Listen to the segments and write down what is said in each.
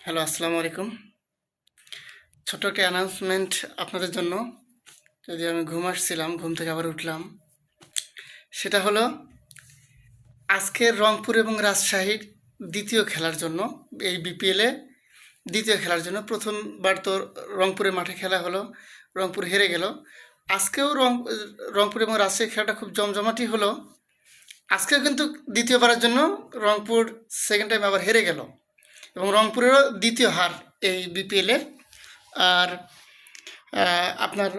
Hello, আসসালামু আলাইকুম। ছোট্ট একটা অ্যানাউন্সমেন্ট আপনাদের জন্য। যদি আমি ঘুম আসছিলাম, ঘুম থেকে আবার উঠলাম। সেটা হলো আজকের রংপুর এবং রাজশাহীর দ্বিতীয় খেলার জন্য, এই বিপিএলে দ্বিতীয় খেলার জন্য প্রথমবার তো রংপুরের মাঠে খেলা হলো, রংপুর হেরে গেল। আজকেও রংপুর এবং রাজশাহী খেলাটা খুব জমজমাটি হলো। আজকেও কিন্তু দ্বিতীয়বারের জন্য রংপুর সেকেন্ড টাইম আবার হেরে গেল এবং রংপুরেরও দ্বিতীয় হার এই বিপিএলে। আর আপনার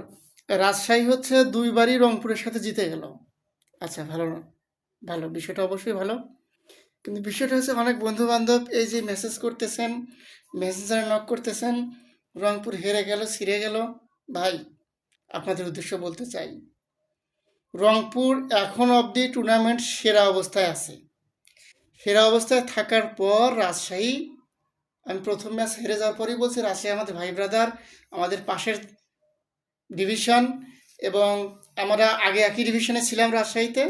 রাজশাহী হচ্ছে দুইবারই রংপুরের সাথে জিতে গেল। আচ্ছা, ভালো না? ভালো, বিষয়টা অবশ্যই ভালো। কিন্তু বিষয়টা হচ্ছে অনেক বন্ধু বান্ধব এই যে মেসেজ করতেছেন, মেসেঞ্জারে নক করতেছেন, রংপুর হেরে গেল, ছিঁড়ে গেল। ভাই, আপনাদের উদ্দেশ্য বলতে চাই, রংপুর এখন অবধি টুর্নামেন্ট সেরা অবস্থায় আছে। সেরা অবস্থায় থাকার পর রাজশাহী, আমি প্রথম ম্যাচ হেরে যাওয়ার পরেই বলছি রাজশাহী আমাদের ভাই ব্রাদার, আমাদের পাশের ডিভিশন, এবং আমরা আগে একই ডিভিশনে ছিলাম রাজশাহীতে।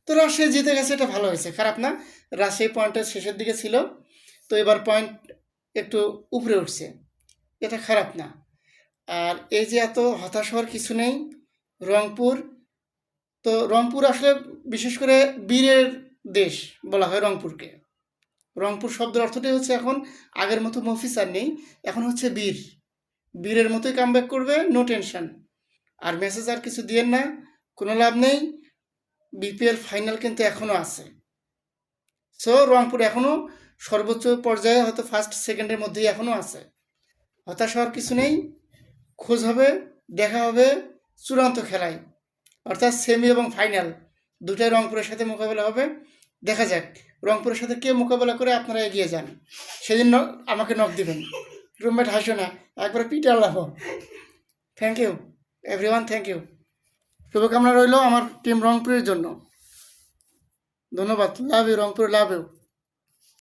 তো রাজশাহী জিতে গেছে, এটা ভালো হয়েছে, খারাপ না। রাজশাহী পয়েন্টের শেষের দিকে ছিল, তো এবার পয়েন্ট একটু উপরে উঠছে, এটা খারাপ না। আর এই যে এত হতাশ হওয়ার কিছু নেই। রংপুর, তো রংপুর আসলে বিশেষ করে বীরের দেশ বলা হয় রংপুরকে। রংপুর শব্দের অর্থটাই হচ্ছে এখন আগের মতো মফিসার নেই, এখন হচ্ছে বীর। বীরের মতোই কামব্যাক করবে, নো টেনশন। আর মেসেজ আর কিছু দিয়েন না, কোনো লাভ নেই। বিপিএল ফাইনাল কিন্তু এখনও আছে। সো রংপুর এখনও সর্বোচ্চ পর্যায়ে, হয়তো ফার্স্ট সেকেন্ডের মধ্যেই এখনও আছে। হতাশ হওয়ার কিছু নেই। খোঁজ হবে, দেখা হবে চূড়ান্ত খেলায়, অর্থাৎ সেমি এবং ফাইনাল দুটাই রংপুরের সাথে মোকাবেলা হবে। দেখা যাক রংপুরের সাথে কে মোকাবেলা করে, আপনারা এগিয়ে যান। সেদিন আমাকে নক দিবেন। রুমমেট হাসো না, একবার পিঠে Allah. Thank you everyone, thank you. শুভকামনা রইল আমার টিম রংপুরের জন্য। ধন্যবাদ। Love you Rangpur, love you.